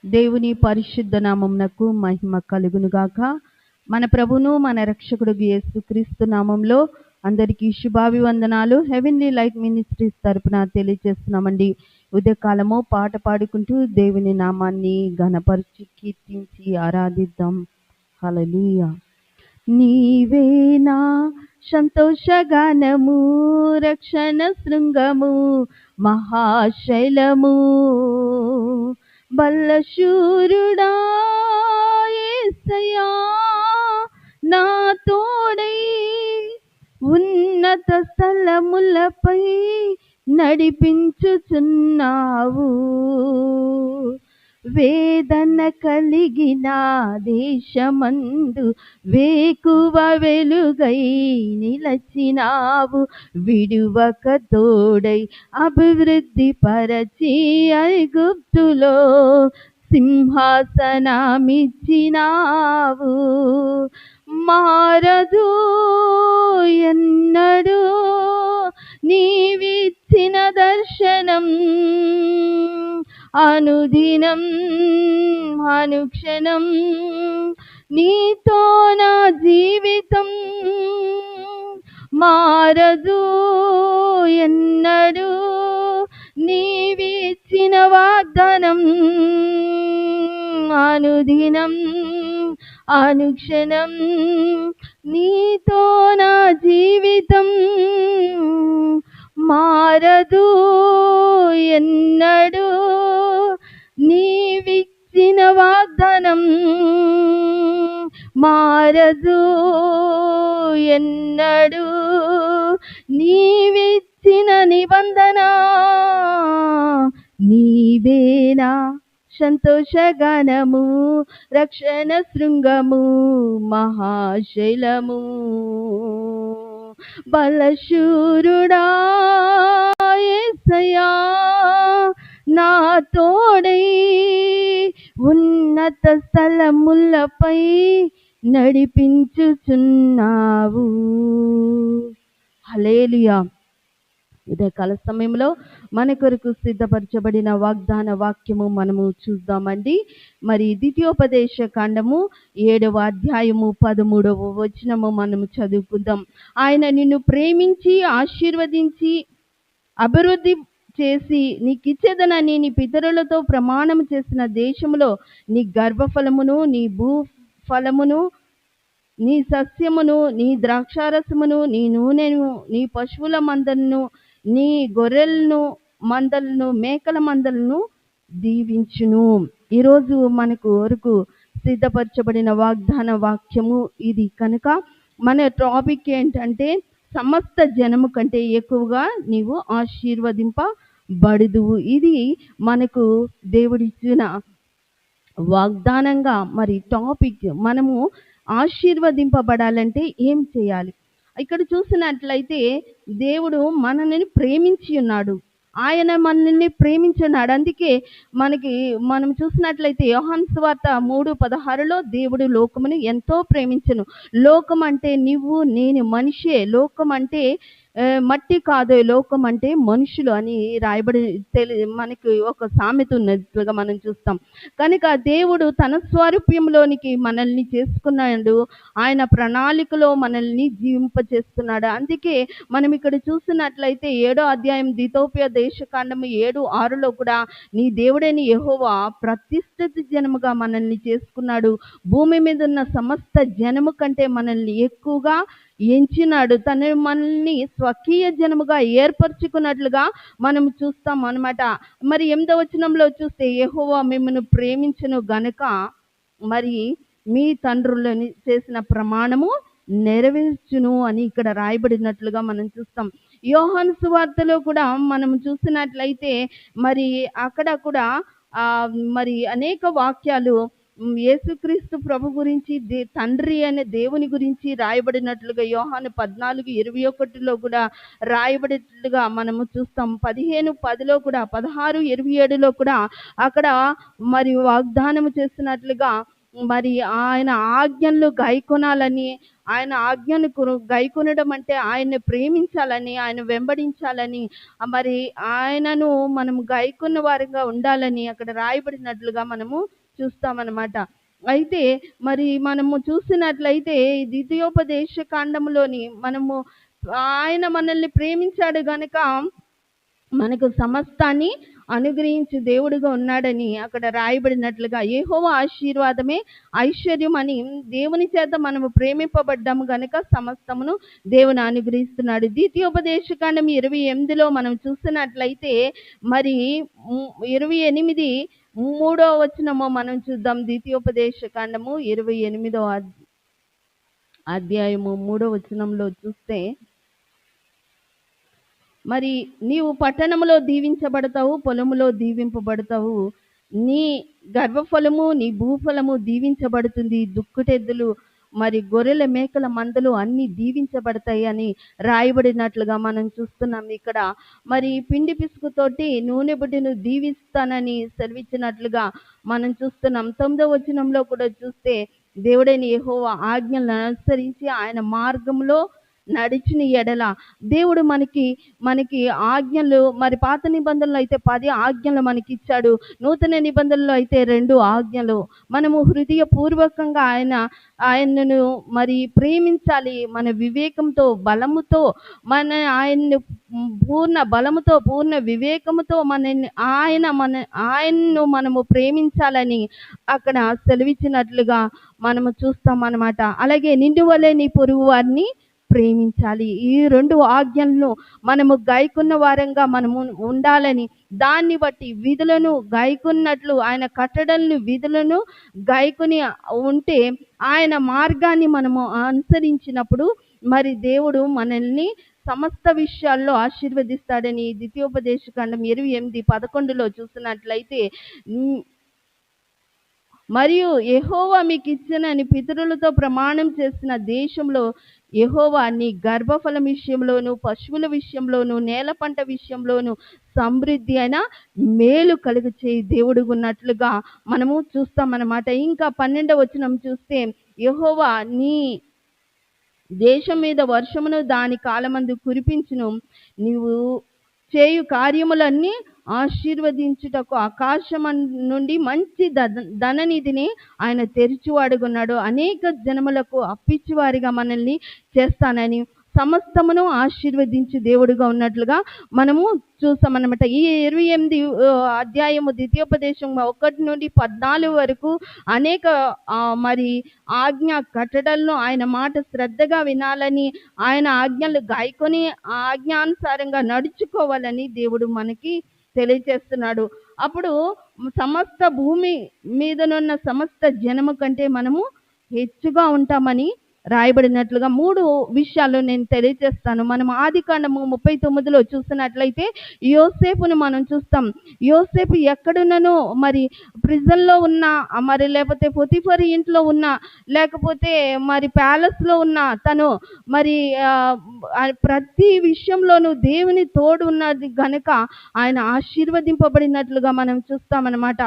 దేవుని పరిశుద్ధ నామమునకు మహిమ కలుగునుగాక. మన ప్రభును మన రక్షకుడు యేసుక్రీస్తు నామంలో అందరికీ శుభాభివందనాలు. హెవెన్లీ లైట్ మినిస్ట్రీస్ తరపున తెలియజేస్తున్నామండి. ఉదయకాలము పాట పాడుకుంటూ దేవుని నామాన్ని ఘనపరిచి కీర్తించి ఆరాధిద్దాం. హల్లెలూయా. నీవేనా సంతోషగానము, రక్షణ శృంగము, మహాశైలము, బల్లశూరుడా యేసయ్యా నా తోడై ఉన్నత స్థలములపై నడిపించుచున్నావు. వేదన కలిగిన దేశమందు వేకువ వెలుగై నిలచినావు. విడువక తోడై అభివృద్ధి పరచి ఐగుప్తులో సింహాసనమిచ్చినావు. మారదు ఎన్నడూ నీవిచ్చిన దర్శనం, అనుదినం అనుక్షణం నీతో నా జీవితం. మారదు ఎన్నడూ నీవిచ్చిన వాగ్దానం, అనుదినం అనుక్షణం నీతో నా జీవితం. మారదు ఎన్నడూ నీవిచ్చిన వాగ్దానం, మారదు ఎన్నడూ నీవిచ్చిన నిబంధన. నీవేనా సంతోషగానము, రక్షణ శృంగము, మహాశైలము, బలశూరుడా యేసయ్యా నా తోడై ఉన్నత స్థలములపై నడిపించుచున్నావు. హల్లెలూయా. ఉదయకాల సమయంలో మన కొరకు సిద్ధపరచబడిన వాగ్దాన వాక్యము మనము చూద్దామండి. మరి ద్వితీయోపదేశ కాండము 7వ అధ్యాయము 13వ వచనము మనము చదువుకుందాం. ఆయన నిన్ను ప్రేమించి ఆశీర్వదించి అభివృద్ధి చేసి నీకిచ్చేదనని నీ పితరులతో ప్రమాణం చేసిన దేశములో నీ గర్భఫలమును, నీ భూఫలమును, నీ సస్యమును, నీ ద్రాక్షారసమును, నీ నూనెను, నీ పశువుల మందలను, నీ గొర్రెలను మందలను, మేకల మందలను దీవించును. ఈరోజు మనకు వరకు సిద్ధపరచబడిన వాగ్దాన వాక్యము ఇది కనుక మన టాపిక్ ఏంటంటే సమస్త జనము కంటే ఎక్కువగా నీవు ఆశీర్వదింపబడుదువు. ఇది మనకు దేవుడిచ్చిన వాగ్దానంగా. మరి టాపిక్ మనము ఆశీర్వదింపబడాలంటే ఏం చేయాలి? ఇక్కడ చూసినట్లయితే దేవుడు మనల్ని ప్రేమించి ఉన్నాడు. ఆయన మనల్ని ప్రేమించున్నాడు. అందుకే మనం చూసినట్లయితే యోహాను సువార్త 3:16 దేవుడు లోకమును ఎంతో ప్రేమించెను. లోకం అంటే నువ్వు నేను మనిషే. లోకం అంటే మట్టి కాదు, లోకం అంటే మనుషులు అని రాయబడి మనకి ఒక సామెత ఉన్నట్లుగా మనం చూస్తాం. కనుక దేవుడు తన స్వరూప్యంలోనికి మనల్ని చేసుకున్నాడు. ఆయన ప్రణాళికలో మనల్ని జీవింపచేస్తున్నాడు. అందుకే మనం ఇక్కడ చూసినట్లయితే 7వ అధ్యాయం ద్వితీయోపదేశ కాండము 7:6 కూడా నీ దేవుడైన యెహోవా ప్రతిష్ఠిత జనముగా మనల్ని చేసుకున్నాడు. భూమి మీద ఉన్న సమస్త జనము కంటే మనల్ని ఎక్కువగా ఎంచినాడు. మనల్ని స్వకీయ జనముగా ఏర్పరచుకున్నట్లుగా మనం చూస్తాం అన్నమాట. మరి 8వ వచనంలో చూస్తే యెహోవా మిమ్మల్ని ప్రేమించును గనుక మరి మీ తండ్రులని చేసిన ప్రమాణము నెరవేర్చును అని ఇక్కడ రాయబడినట్లుగా మనం చూస్తాం. యోహాను సువార్తలో కూడా మనం చూసినట్లయితే మరి అక్కడ కూడా మరి అనేక వాక్యాలు యేసుక్రీస్తు ప్రభు గురించి తండ్రి అనే దేవుని గురించి రాయబడినట్లుగా యోహాను 14:21 కూడా రాయబడినట్లుగా మనము చూస్తాం. 15:10 కూడా 16:27 కూడా అక్కడ మరి వాగ్దానము చేస్తున్నట్లుగా మరి ఆయన ఆజ్ఞలు గైకొనాలని, ఆయన ఆజ్ఞను గైకొనడం అంటే ఆయన్ని ప్రేమించాలని, ఆయన వెంబడించాలని, మరి ఆయనను మనం గైకొన్న వారిగా ఉండాలని అక్కడ రాయబడినట్లుగా మనము చూస్తామన్నమాట. అయితే మరి మనము చూసినట్లయితే ఈ ద్వితీయోపదేశ కాండములోని మనము ఆయన మనల్ని ప్రేమించాడు గనక మనకు సమస్తాన్ని అనుగ్రహించు దేవుడుగా ఉన్నాడని అక్కడ రాయబడినట్లుగా యెహోవా ఆశీర్వాదమే ఐశ్వర్యం అని దేవుని చేత మనము ప్రేమింపబడ్డాము గనుక సమస్తమును దేవుని అనుగ్రహిస్తున్నాడు. ద్వితీయోపదేశకాండం 28లో మనం చూసినట్లయితే మరి 28 3వ వచనము మనం చూద్దాం. ద్వితీయోపదేశకాండము 28వ అధ్యాయము 3వ వచనంలో చూస్తే, మరి నీవు పట్టణములో దీవించబడతావు, పొలములో దీవింపబడతావు, నీ గర్భఫలము నీ భూఫలము దీవించబడుతుంది, దుక్కుటెద్దులు మరి గొర్రెల మేకల మందలు అన్ని దీవించబడతాయి అని రాయబడినట్లుగా మనం చూస్తున్నాం. ఇక్కడ మరి పిండి పిసుకుతోటి నూనె బుడ్డిను దీవిస్తానని సెలవిచ్చినట్లుగా మనం చూస్తున్నాం. 9వ వచనంలో కూడా చూస్తే దేవుడైన యెహోవా ఆజ్ఞలను అనుసరించి ఆయన మార్గంలో నడిచిన ఎడల దేవుడు మనకి ఆజ్ఞలు, మరి పాత నిబంధనలో అయితే 10 ఆజ్ఞలు మనకి ఇచ్చాడు, నూతన నిబంధనలో అయితే 2 ఆజ్ఞలు. మనము హృదయపూర్వకంగా ఆయనను మరి ప్రేమించాలి, మన వివేకంతో బలముతో, మన ఆయన్ని పూర్ణ బలముతో పూర్ణ వివేకముతో ఆయన్ను మనము ప్రేమించాలని అక్కడ సెలవిచ్చినట్లుగా మనము చూస్తాం అన్నమాట. అలాగే నిండు వలె నీ పొరుగు వారిని ప్రేమించాలి. ఈ 2 ఆజ్ఞలను మనము గైకొన్న వారంగా మనము ఉండాలని, దాన్ని బట్టి విధులను గైకొన్నట్లు ఆయన కట్టడలను విధులను గైకొని ఉంటే ఆయన మార్గాన్ని మనము అనుసరించినప్పుడు మరి దేవుడు మనల్ని సమస్త విషయాల్లో ఆశీర్వదిస్తాడని ద్వితీయోపదేశకాండం 28:11లో చూసినట్లయితే, మరియు యెహోవా మీకు ఇచ్చినని పితరులతో ప్రమాణం చేసిన దేశంలో యెహోవా నీ గర్భఫలం విషయంలోను, పశువుల విషయంలోను, నేల పంట విషయంలోను సమృద్ధి అయిన మేలు కలుగు చేయి దేవుడు ఉన్నట్లుగా మనము చూస్తామన్నమాట. ఇంకా 12వ వచనం చూస్తే, యెహోవా నీ దేశం మీద వర్షమును దాని కాలమందు కురిపించును, నీవు చేయు కార్యములన్నీ ఆశీర్వదించుటకు ఆకాశం నుండి మంచి ధననిధిని ఆయన తెరిచివాడుకున్నాడు, అనేక జనములకు అప్పిచ్చివారిగా మనల్ని చేస్తానని సమస్తమును ఆశీర్వదించి దేవుడిగా ఉన్నట్లుగా మనము చూస్తామన్నమాట. ఈ 28 అధ్యాయము ద్వితీయోపదేశం 1 నుండి 14 వరకు అనేక మరి ఆజ్ఞ కట్టడలను ఆయన మాట శ్రద్ధగా వినాలని, ఆయన ఆజ్ఞలు గాయకొని ఆజ్ఞానుసారంగా నడుచుకోవాలని దేవుడు మనకి తెలియచేస్తున్నాడు. అప్పుడు సమస్త భూమి మీదనున్న సమస్త జనము కంటే మనము హెచ్చుగా ఉంటామని రాయబడినట్లుగా 3 విషయాలు నేను తెలియజేస్తాను. మనం ఆదికాండము 39లో చూసినట్లయితే యోసేపును మనం చూస్తాం. యోసేపు ఎక్కడున్ననో, మరి ప్రిజన్లో ఉన్న, మరి లేకపోతే పొతిఫర్ ఇంట్లో ఉన్న, లేకపోతే మరి ప్యాలెస్లో ఉన్న తను మరి ప్రతి విషయంలోనూ దేవుని తోడు ఉన్నది గనుక ఆయన ఆశీర్వదింపబడినట్లుగా మనం చూస్తామన్నమాట.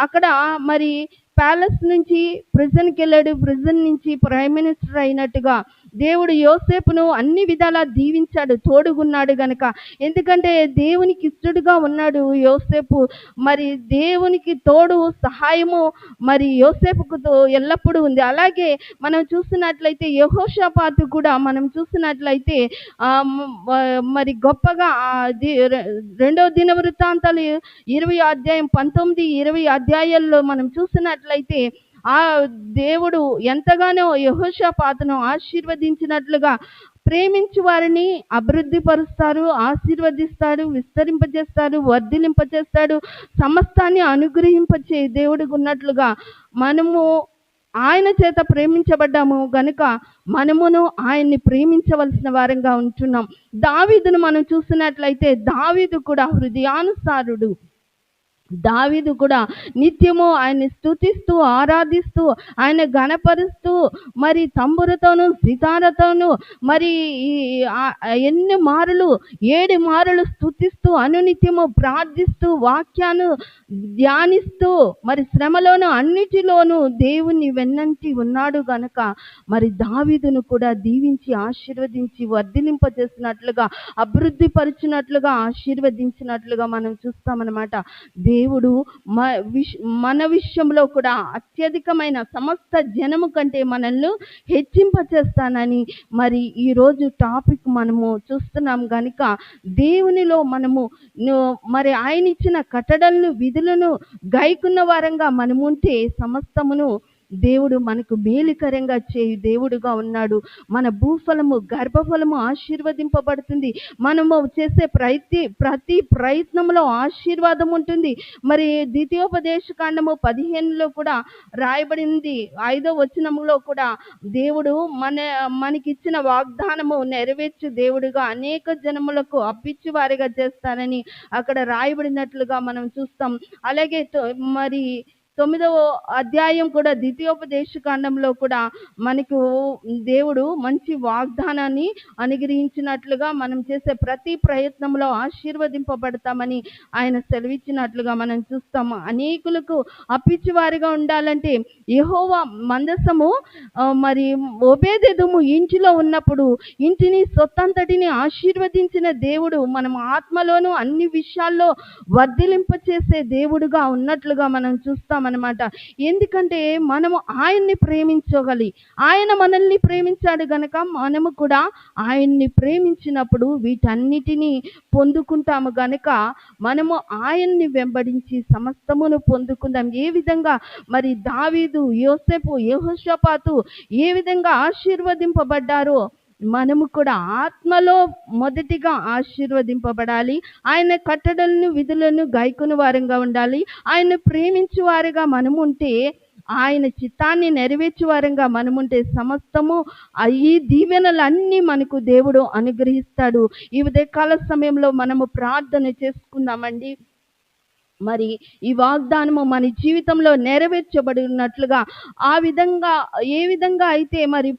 అక్కడ మరి ప్యాలెస్ నుంచి ప్రిజన్కి వెళ్ళాడు, ప్రిజన్ నుంచి ప్రైమ్ మినిస్టర్ అయినట్టుగా దేవుడు యోసేపును అన్ని విధాలా దీవించాడు, తోడుగున్నాడు గనక. ఎందుకంటే దేవునికి ఇష్టడుగా ఉన్నాడు యోసేపు. మరి దేవునికి తోడు సహాయము మరి యోసేపుకు ఎల్లప్పుడూ ఉంది. అలాగే మనం చూసినట్లయితే యెహోషాపాతు కూడా మనం చూసినట్లయితే మరి గొప్పగా 2వ దినవృత్తాంతాలు 20 అధ్యాయం 19, 20 అధ్యాయాల్లో మనం చూసినట్లయితే ఆ దేవుడు ఎంతగానో యెహోషాపాతును ఆశీర్వదించినట్లుగా ప్రేమించు వారిని అభివృద్ధి పరుస్తారు, ఆశీర్వదిస్తాడు, విస్తరింపజేస్తాడు, వర్ధిలింపజేస్తాడు, సమస్తాన్ని అనుగ్రహింపచే దేవుడికి ఉన్నట్లుగా మనము ఆయన చేత ప్రేమించబడ్డాము గనుక మనమును ఆయన్ని ప్రేమించవలసిన వారంగా ఉంటున్నాం. దావీదును మనం చూసినట్లయితే దావీదు కూడా హృదయానుసారుడు. దావీదు కూడా నిత్యము ఆయన్ని స్తుతిస్తూ ఆరాధిస్తూ ఆయన ఘనపరుస్తూ మరి తంబురతోను సితారతోను మరి ఈ ఎన్ని మారులు 7 మారులు స్తుతిస్తూ అనునిత్యము ప్రార్థిస్తూ వాక్యాన్ని ధ్యానిస్తూ మరి శ్రమలోను అన్నిటిలోనూ దేవుని వెన్నంటి ఉన్నాడు గనక మరి దావీదును కూడా దీవించి ఆశీర్వదించి వర్ధిలింపజేసినట్లుగా అభివృద్ధి పరిచినట్లుగా ఆశీర్వదించినట్లుగా మనం చూస్తామన్నమాట. దేవుడు మన విషయంలో కూడా అత్యధికమైన సమస్త జనము కంటే మనల్ని హెచ్చింపచేస్తానని మరి ఈరోజు టాపిక్ మనము చూస్తున్నాం గనుక దేవునిలో మనము మరి ఆయన ఇచ్చిన కట్టడలను విధులను గైకున్న వారంగా మనముంటే సమస్తమును దేవుడు మనకు మేలుకరంగా చేయు దేవుడుగా ఉన్నాడు. మన భూఫలము గర్భఫలము ఆశీర్వదింపబడుతుంది. మనము చేసే ప్రతి ప్రయత్నంలో ఆశీర్వాదం ఉంటుంది. మరి ద్వితీయోపదేశకాండము 15లో కూడా రాయబడింది. 5వ వచనంలో కూడా దేవుడు మనకిచ్చిన వాగ్దానము నెరవేర్చు దేవుడుగా అనేక జనములకు అప్పిచ్చి వారిగా చేస్తానని అక్కడ రాయబడినట్లుగా మనం చూస్తాం. అలాగే మరి 9వ అధ్యాయం కూడా ద్వితీయోపదేశకాండంలో కూడా మనకు దేవుడు మంచి వాగ్దానాన్ని అనుగ్రహించినట్లుగా మనం చేసే ప్రతి ప్రయత్నంలో ఆశీర్వదింపబడతామని ఆయన సెలవిచ్చినట్లుగా మనం చూస్తాము. అనేకులకు అప్పిచ్చివారిగా ఉండాలంటే యెహోవా మందసము మరి ఓబేదెదోము ఇంటిలో ఉన్నప్పుడు ఇంటిని సొత్తంతటిని ఆశీర్వదించిన దేవుడు మనం ఆత్మలోను అన్ని విషయాల్లో వర్ధిలింపచేసే దేవుడుగా ఉన్నట్లుగా మనం చూస్తాం అన్నమాట. ఎందుకంటే మనము ఆయన్ని ప్రేమించగలి, ఆయన మనల్ని ప్రేమించాడు గనక మనము కూడా ఆయన్ని ప్రేమించినప్పుడు వీటన్నిటినీ పొందుకుంటాము గనక మనము ఆయన్ని వెంబడించి సమస్తమును పొందుకుందాం. ఏ విధంగా మరి దావీదు, యోసేపు, యెహోషాపాతు ఏ విధంగా ఆశీర్వదింపబడ్డారో మనము కూడా ఆత్మలో మొదటిగా ఆశీర్వదింపబడాలి. ఆయన కట్టడలను విధులను గైకుని వారంగా ఉండాలి. ఆయన ప్రేమించు వారిగా మనము ఉంటే, ఆయన చిత్తాన్ని నెరవేర్చు వారంగా మనముంటే సమస్తము ఈ దీవెనలన్నీ మనకు దేవుడు అనుగ్రహిస్తాడు. ఈ ఉదయకాల సమయంలో మనము ప్రార్థన చేసుకుందామండి. మరి ఈ వాగ్దానము మన జీవితంలో నెరవేర్చబడినట్లుగా ఏ విధంగా అయితే మరి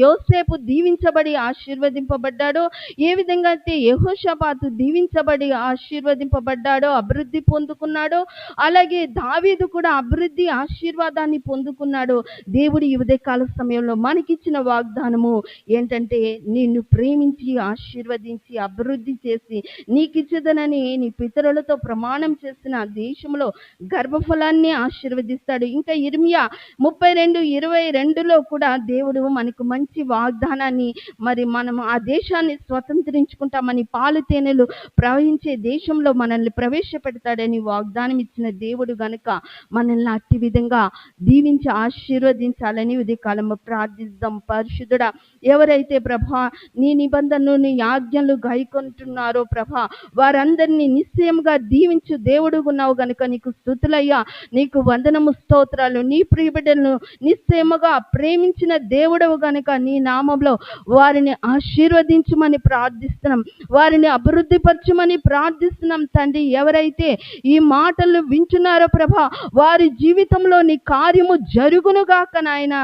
యోసేపు దీవించబడి ఆశీర్వదింపబడ్డాడో, ఏ విధంగా అయితే యెహోషాపాతు దీవించబడి ఆశీర్వదింపబడ్డాడో, అభివృద్ధి పొందుకున్నాడో, అలాగే దావీదు కూడా అభివృద్ధి ఆశీర్వాదాన్ని పొందుకున్నాడు. దేవుడు ఈ ఉదయకాల సమయంలో మనకిచ్చిన వాగ్దానము ఏంటంటే, నిన్ను ప్రేమించి ఆశీర్వదించి అభివృద్ధి చేసి నీకిచ్చదనని నీ పితరులతో ప్రమాణం చేసిన దేశంలో గర్భఫలాన్ని ఆశీర్వదిస్తాడు. ఇంకా ఇర్మియా 32:22లో కూడా దేవుడు మనకు మంచి వాగ్దానాన్ని మరి మనం ఆ దేశాన్ని స్వతంత్రించుకుంటామని, పాలు తేనెలు ప్రవహించే దేశంలో మనల్ని ప్రవేశపెడతాడని వాగ్దానం ఇచ్చిన దేవుడు గనుక మనల్ని అట్టి విధంగా దీవించి ఆశీర్వదించాలని ఉదయకాలము ప్రార్థిద్దాం. పరిశుద్ధుడా, ఎవరైతే ప్రభా నీ నిబంధనలు నీ ఆజ్ఞలు గైకొంటున్నారో ప్రభా, వారందరినీ నిశ్చయంగా దీవించు దేవుడుగున్నావు గనుక నీకు స్తుతులయ్యా, నీకు వందనము స్తోత్రాలు. నీ ప్రియబిడ్డలను నిశ్చయముగా ప్రేమించిన దేవుడవు గనుక నీ నామంలో వారిని ఆశీర్వదించమని ప్రార్థిస్తున్నాం, వారిని అభివృద్ధి పరచమని ప్రార్థిస్తున్నాం తండ్రి. ఎవరైతే ఈ మాటలు వింటున్నారో ప్రభా, వారి జీవితంలో నీ కార్యము జరుగునుగాక నాయన.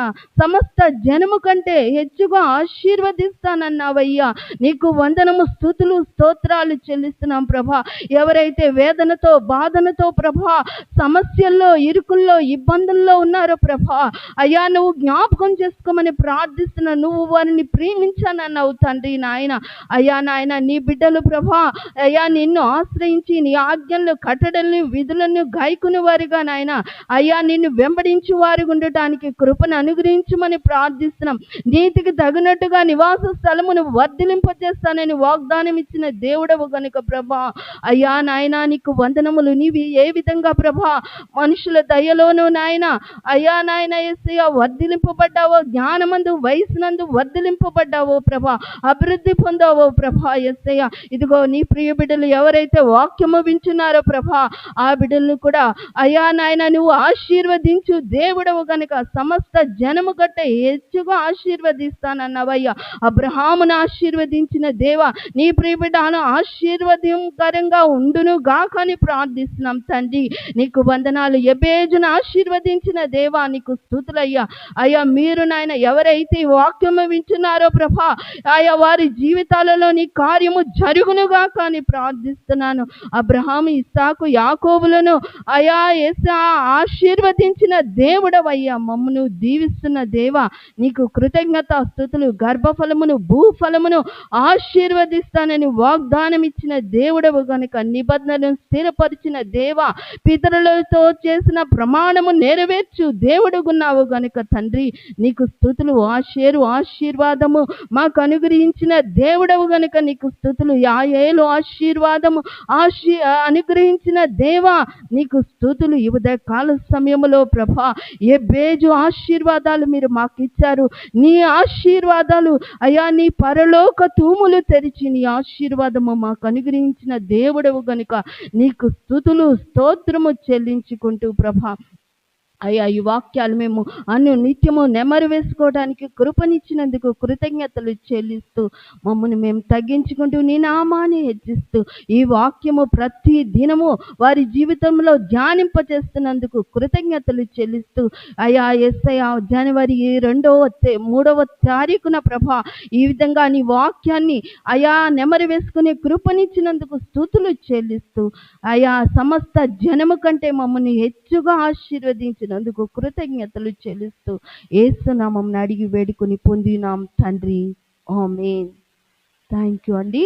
సమస్త జనము కంటే హెచ్చుగా ఆశీర్వదిస్తానన్నావయ్యా, నీకు వందనము స్తుతులు స్తోత్రాలు చెల్లిస్తున్నాం ప్రభా. ఎవరైతే వేదనతో బాధనతో ప్రభా, సమస్యల్లో ఇరుకుల్లో ఇబ్బందుల్లో ఉన్నారో ప్రభా, అయ్యా నువ్వు జ్ఞాపకం చేసుకోమని ప్రార్థిస్తున్నా. నువ్వు వారిని ప్రేమించానన్నావు తండ్రి నాయన. అయ్యా నాయన, నీ బిడ్డలు ప్రభా అయ్యా నిన్ను ఆశ్రయించి నీ ఆజ్ఞలను కట్టడలను విధులను గాయకుని వారిగా నాయన అయ్యా నిన్ను వెంబడించు వారి ఉండటానికి కృపను అనుగ్రహించమని ప్రార్థిస్తున్నాం. నీతికి తగినట్టుగా నివాస స్థలమును వర్ధిలింపజేస్తానని వాగ్దానం ఇచ్చిన దేవుడవు గనుక ప్రభా, అయ్యా నాయన నీకు వందనములు. నీవి ఏ విధంగా ప్రభా మనుషుల దయలోను నాయన అయ్యా నాయన యేసయ్యా వర్ధిలింపబడ్డావో, జ్ఞానమందు వయసునందు వర్ధిలింపబడ్డావో ప్రభా, అభివృద్ధి పొందావో ప్రభా యేసయ్యా. ఇదిగో నీ ప్రియ బిడ్డలు ఎవరైతే వాక్యము వింటున్నారో ప్రభా, ఆ బిడ్డలను కూడా అయ్యా నాయన నువ్వు ఆశీర్వదించు దేవుడవు గనుక సమస్త జనము కంటే హెచ్చుగా ఆశీర్వదిస్తానన్నవయ్యా. అబ్రహామును ఆశీర్వదించిన దేవా, నీ ప్రియ బిడ్డను ఆశీర్వదకరంగా ఉండును గాక అని ప్రార్థిస్తున్నాం తండ్రి. నీకు వందనాలు. ఎబేజును ఆశీర్వదించిన దేవా నీకు స్తుతులయ్యా. అయ్యా మీరు నాయన ఎవరైతే ఈ వాక్యము వింటున్నారో ప్రభా, ఆయా వారి జీవితాలలో నీ కార్యము జరుగునుగా కానీ ప్రార్థిస్తున్నాను. అబ్రహాము, ఇస్సాకు, యాకోబులను అయా యేసా ఆశీర్వదించిన దేవుడవయ్యా, మమ్మను దీవిస్తున్న దేవా నీకు కృతజ్ఞత స్తుతులు. గర్భఫలమును భూఫలమును ఆశీర్వదిస్తానని వాగ్దానం ఇచ్చిన దేవుడవు గనుక, నిబంధనను స్థిరపరిచిన దేవా, పితరులతో చేసిన ప్రమాణము నెరవేర్చు దేవుడుగున్నావు గనుక తండ్రి నీకు స్తుతులు. ఆశీర్వాదము మాకు అనుగ్రహించిన దేవుడవు గనుక నీకు స్తుతులు. యాయేలు ఆశీర్వాదము అనుగ్రహించిన దేవా నీకు స్తుతులు. ఈ ఉదయ కాల సమయంలో ప్రభా ఎబేజు ఆశీర్వాదాలు మీరు మాకు ఇచ్చారు. నీ ఆశీర్వాదాలు అయా, నీ పరలోక తూములు తెరిచి నీ ఆశీర్వాదము మాకు అనుగ్రహించిన దేవుడవు గనుక నీకు స్తుతులు స్తోత్రము చెల్లించుకుంటూ ప్రభా అయ్యా ఈ వాక్యాలు మేము నిత్యము నెమరు వేసుకోవడానికి కృపనిచ్చినందుకు కృతజ్ఞతలు చెల్లిస్తూ మమ్మల్ని మేము తగ్గించుకుంటూ నీ నామాన్ని హెచ్చిస్తూ ఈ వాక్యము ప్రతి దినము వారి జీవితంలో ధ్యానింపచేస్తున్నందుకు కృతజ్ఞతలు చెల్లిస్తూ అయ్యా యేసయ్యా జనవరి 3వ తారీఖున ప్రభా ఈ విధంగా నీ వాక్యాన్ని అయా నెమరు వేసుకునే కృపనిచ్చినందుకు స్తుతులు చెల్లిస్తూ అయా సమస్త జనము కంటే మమ్మల్ని హెచ్చుగా ఆశీర్వదించినందుకు కృతజ్ఞతలు చెల్లిస్తూ యేసు నామమున అడిగి వేడుకొని పొందినాం తండ్రి. ఆమేన్. థ్యాంక్ యూ అండి.